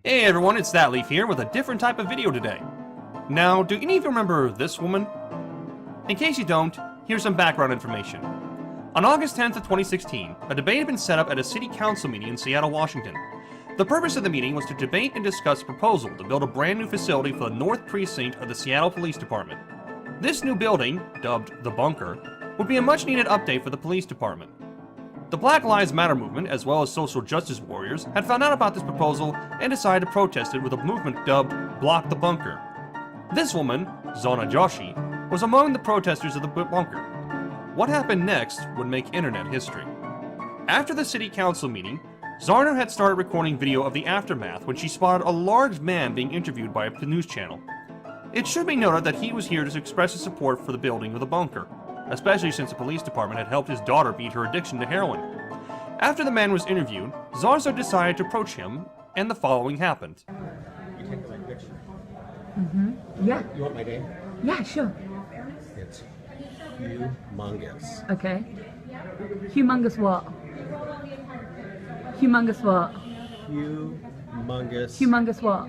Hey everyone, it's That Leaf here with a different type of video today. Now, do any of you remember this woman? In case you don't, here's some background information. On August 10th of 2016, a debate had been set up at a city council meeting in Seattle, Washington. The purpose of the meeting was to debate and discuss a proposal to build a brand new facility for the North Precinct of the Seattle Police Department. This new building, dubbed the Bunker, would be a much needed update for the police department. The Black Lives Matter movement, as well as social justice warriors, had found out about this proposal and decided to protest it with a movement dubbed Block the Bunker. This woman, Zarna Joshi, was among the protesters of the bunker. What happened next would make internet history. After the city council meeting, Zarna had started recording video of the aftermath when she spotted a large man being interviewed by a news channel. It should be noted that he was here to express his support for the building of the bunker, especially since the police department had helped his daughter beat her addiction to heroin. After the man was interviewed, Zarna decided to approach him, and the following happened. You take my picture. Yeah. You want my name? Yeah, sure. It's Humongous. Okay. Humongous what? Humongous what? Humongous. Humongous what?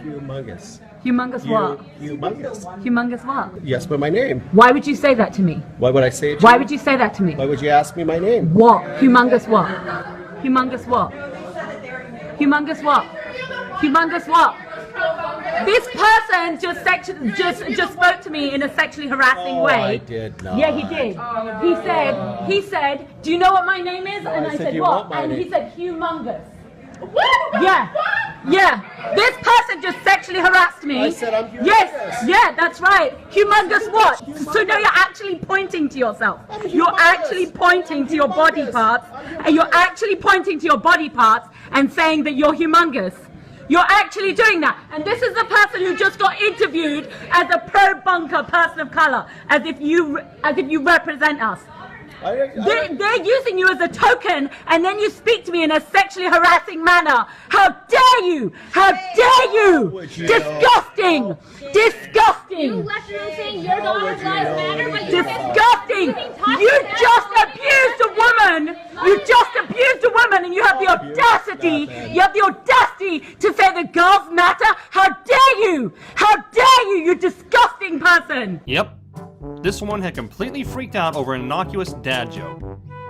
Humongous. Humongous what? Humongous. Humongous what? Yes, but my name. Why would you say that to me? Why would I say it to Why you? would you say that to me? Why would you ask me my name? What? Humongous what? Humongous what? Humongous what? Humongous what? This person just spoke to me in a sexually harassing way. I did not. Yeah, he did. He said, do you know what my name is? And I said, you what? want my And he name. said, humongous. Yeah. This person just sexually harassed me. I said I'm humongous. Yes, yeah, that's right. Humongous what? So now you're actually pointing to yourself. You're actually pointing to your body parts, and you're actually pointing to your body parts and saying that you're humongous. You're actually doing that. And this is the person who just got interviewed as a pro-bunker person of color, as if you represent us. They're using you as a token, and then you speak to me in a sexually harassing manner. How dare you? How dare you? Disgusting! Disgusting! You left the room saying your daughter's lives matter, but you Disgusting! You just abused a woman! You just abused a woman, and you have the audacity! You have the audacity to say that girls matter? How dare you? How dare you, you disgusting person! Yep. This woman had completely freaked out over an innocuous dad joke.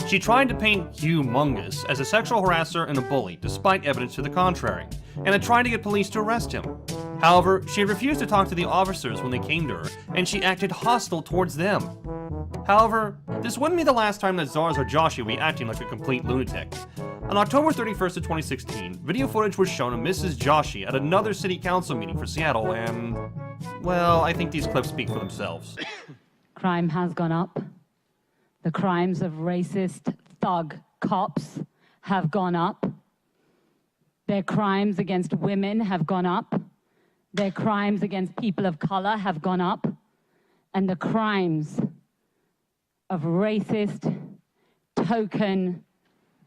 She tried to paint Humongous as a sexual harasser and a bully, despite evidence to the contrary, and had tried to get police to arrest him. However, she had refused to talk to the officers when they came to her, and she acted hostile towards them. However, this wouldn't be the last time that Zarna Joshi would be acting like a complete lunatic. On October 31st of 2016, video footage was shown of Mrs. Joshi at another city council meeting for Seattle, and, well, I think these clips speak for themselves. Crime has gone up. The crimes of racist thug cops have gone up. Their crimes against women have gone up. Their crimes against people of color have gone up. And the crimes of racist, token,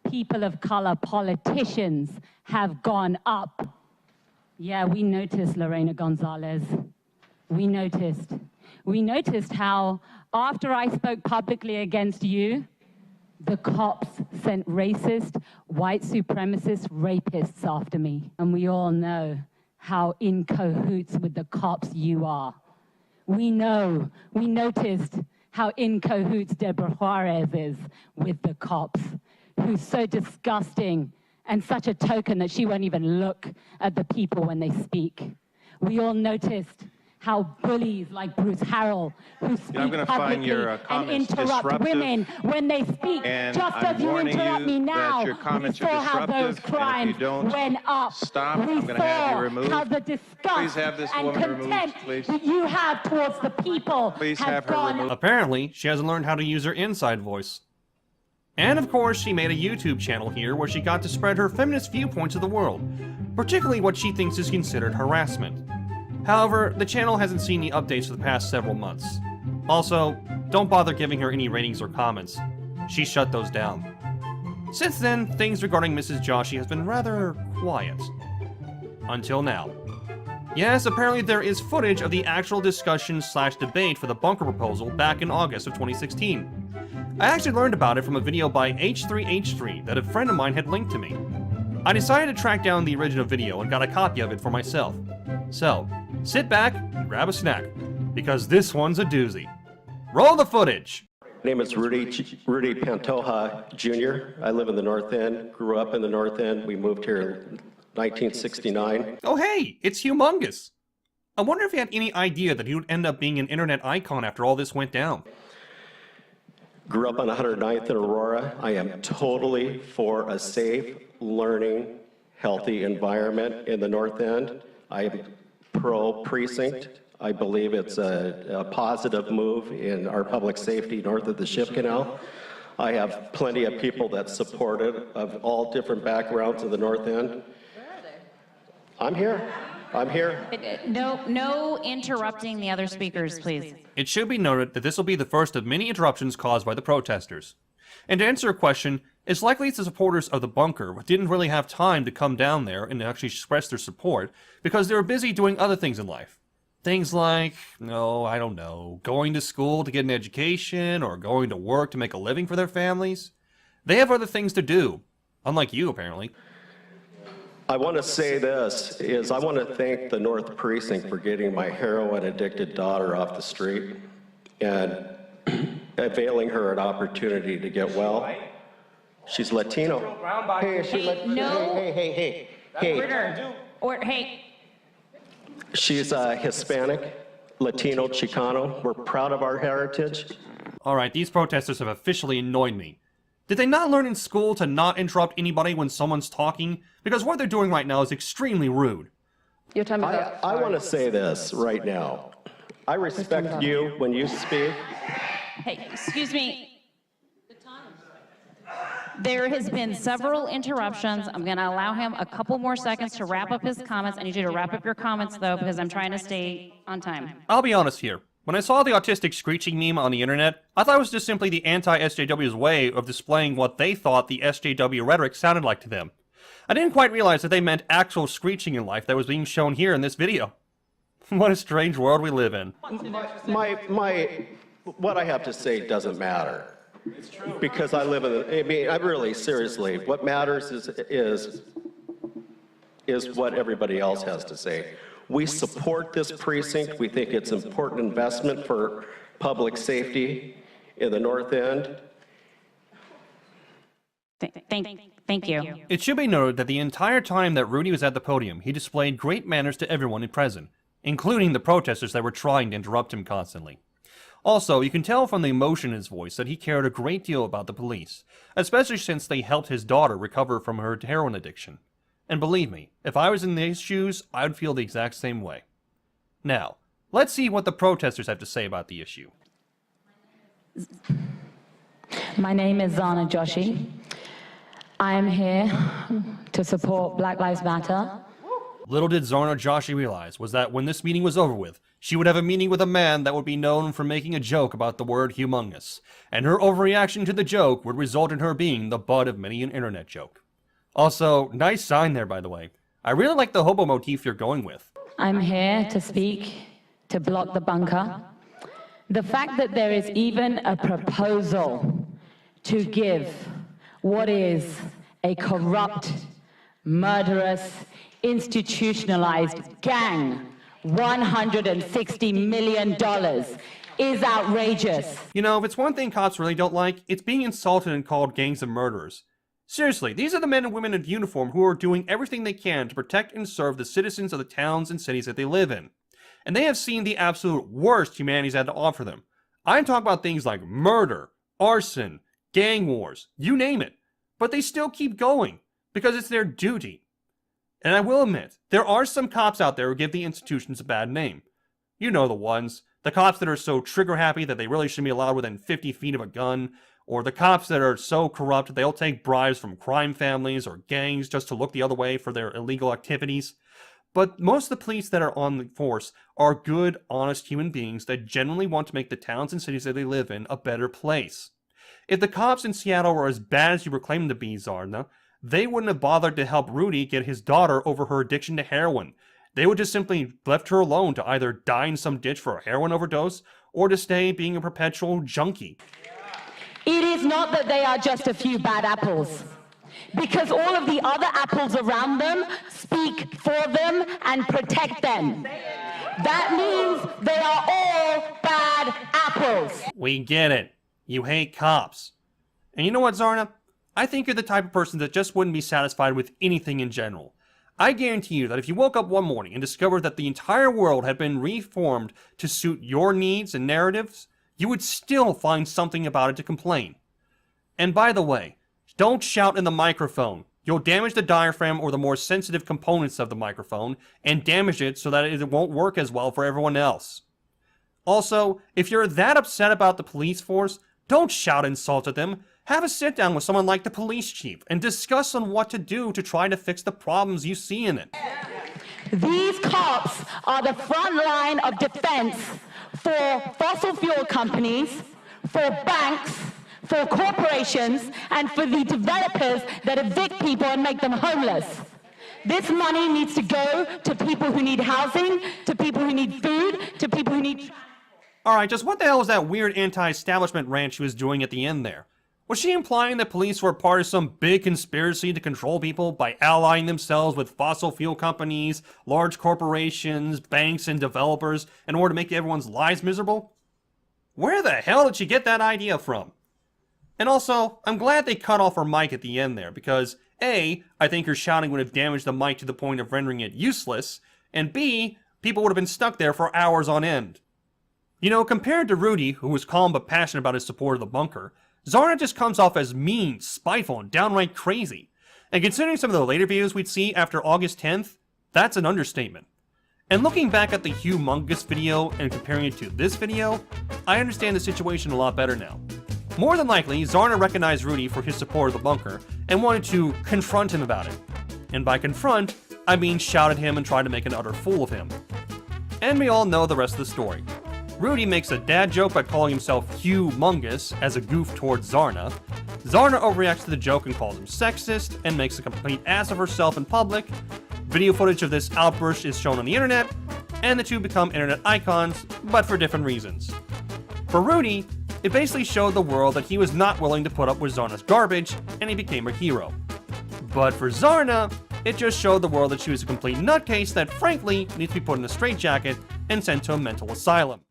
people of color politicians have gone up. Yeah, we noticed, Lorena Gonzalez. We noticed. We noticed how, after I spoke publicly against you, the cops sent racist, white supremacist rapists after me. And we all know how in cahoots with the cops you are. We noticed how in cahoots Deborah Juarez is with the cops, who's so disgusting and such a token that she won't even look at the people when they speak. We all noticed how bullies like Bruce Harrell, who speak publicly and interrupt women when they speak, just as you interrupt me now, we saw how those crimes went up. We saw how the disgust and contempt that you have towards the people has gone up. Apparently, she hasn't learned how to use her inside voice. And of course, she made a YouTube channel here where she got to spread her feminist viewpoints of the world, particularly what she thinks is considered harassment. However, the channel hasn't seen the updates for the past several months. Also, don't bother giving her any ratings or comments. She shut those down. Since then, things regarding Mrs. Joshi has been rather quiet. Until now. Yes, apparently there is footage of the actual discussion/debate for the bunker proposal back in August of 2016. I actually learned about it from a video by H3H3 that a friend of mine had linked to me. I decided to track down the original video and got a copy of it for myself. So, sit back and grab a snack, because this one's a doozy. Roll the footage! My name is Rudy Pantoja Jr. I live in the North End, grew up in the North End. We moved here in 1969. Oh hey, it's humongous! I wonder if he had any idea that he would end up being an internet icon after all this went down. Grew up on 109th and Aurora. I am totally for a safe, learning, healthy environment in the North End. I am pro-precinct. I believe it's a positive move in our public safety north of the Ship Canal. I have plenty of people that support it, of all different backgrounds in the North End. Where are they? I'm here. I'm here. No interrupting the other speakers, please. It should be noted that this will be the first of many interruptions caused by the protesters. And to answer your question, it's likely it's the supporters of the bunker who didn't really have time to come down there and actually express their support because they were busy doing other things in life. Things like, I don't know, going to school to get an education or going to work to make a living for their families. They have other things to do, unlike you apparently. I want to say this, I want to thank the North Precinct for getting my heroin-addicted daughter off the street and availing her an opportunity to get well. She's Latino. Hey. Hey. She's Hispanic, Latino, Chicano. We're proud of our heritage. Alright, these protesters have officially annoyed me. Did they not learn in school to not interrupt anybody when someone's talking? Because what they're doing right now is extremely rude. Your time is up. I want to say this right now. I respect you when you speak. Hey, excuse me. There has been several interruptions. I'm going to allow him a couple more seconds to wrap up his comments. I need you to wrap up your comments, though, because I'm trying to stay on time. I'll be honest here. When I saw the autistic screeching meme on the internet, I thought it was just simply the anti-SJW's way of displaying what they thought the SJW rhetoric sounded like to them. I didn't quite realize that they meant actual screeching in life that was being shown here in this video. What a strange world we live in. What I have to say doesn't matter. It's true. Because I live in I really, seriously, what matters is what everybody else has to say. We support this precinct. We think it's an important investment for public safety in the North End. Thank you. It should be noted that the entire time that Rudy was at the podium, he displayed great manners to everyone present, including the protesters that were trying to interrupt him constantly. Also, you can tell from the emotion in his voice that he cared a great deal about the police, especially since they helped his daughter recover from her heroin addiction. And believe me, if I was in these shoes, I would feel the exact same way. Now, let's see what the protesters have to say about the issue. My name is Zana Joshi. I am here to support Black Lives Matter. Little did Zarna Joshi realize was that when this meeting was over with, she would have a meeting with a man that would be known for making a joke about the word humongous, and her overreaction to the joke would result in her being the butt of many an internet joke. Also, nice sign there, by the way. I really like the hobo motif you're going with. I'm here to speak to block the bunker. The fact that there is even a proposal to give what is a corrupt, murderous, institutionalized gang $160 million is outrageous. You know, if it's one thing cops really don't like, it's being insulted and called gangs of murderers. Seriously, these are the men and women in uniform who are doing everything they can to protect and serve the citizens of the towns and cities that they live in. And they have seen the absolute worst humanity's had to offer them. I'm talking about things like murder, arson, gang wars, you name it. But they still keep going, because it's their duty. And I will admit, there are some cops out there who give the institutions a bad name. You know the ones. The cops that are so trigger-happy that they really shouldn't be allowed within 50 feet of a gun, or the cops that are so corrupt they'll take bribes from crime families or gangs just to look the other way for their illegal activities. But most of the police that are on the force are good, honest human beings that genuinely want to make the towns and cities that they live in a better place. If the cops in Seattle were as bad as you proclaim them to be, Zarna, they wouldn't have bothered to help Rudy get his daughter over her addiction to heroin. They would just simply left her alone to either die in some ditch for a heroin overdose or to stay being a perpetual junkie. It is not that they are just a few bad apples. because all of the other apples around them speak for them and protect them. That means they are all bad apples. We get it. You hate cops. And you know what, Zarna? I think you're the type of person that just wouldn't be satisfied with anything in general. I guarantee you that if you woke up one morning and discovered that the entire world had been reformed to suit your needs and narratives, you would still find something about it to complain. And by the way, don't shout in the microphone. You'll damage the diaphragm or the more sensitive components of the microphone and damage it so that it won't work as well for everyone else. Also, if you're that upset about the police force, don't shout insults at them. Have a sit down with someone like the police chief and discuss on what to do to try to fix the problems you see in it. These cops are the front line of defense for fossil fuel companies, for banks, for corporations, and for the developers that evict people and make them homeless. This money needs to go to people who need housing, to people who need food, to people who need... Alright, just what the hell was that weird anti-establishment rant she was doing at the end there? Was she implying that police were part of some big conspiracy to control people by allying themselves with fossil fuel companies, large corporations, banks, and developers in order to make everyone's lives miserable? Where the hell did she get that idea from? And also, I'm glad they cut off her mic at the end there, because A, I think her shouting would have damaged the mic to the point of rendering it useless, and B, people would have been stuck there for hours on end. You know, compared to Rudy, who was calm but passionate about his support of the bunker, Zarna just comes off as mean, spiteful, and downright crazy. And considering some of the later videos we'd see after August 10th, that's an understatement. And looking back at the Humongous video and comparing it to this video, I understand the situation a lot better now. More than likely, Zarna recognized Rudy for his support of the bunker and wanted to confront him about it. And by confront, I mean shout at him and try to make an utter fool of him. And we all know the rest of the story. Rudy makes a dad joke by calling himself Humongous as a goof towards Zarna. Zarna overreacts to the joke and calls him sexist and makes a complete ass of herself in public. Video footage of this outburst is shown on the internet, and the two become internet icons, but for different reasons. For Rudy, it basically showed the world that he was not willing to put up with Zarna's garbage, and he became a hero. But for Zarna, it just showed the world that she was a complete nutcase that frankly needs to be put in a straitjacket and sent to a mental asylum.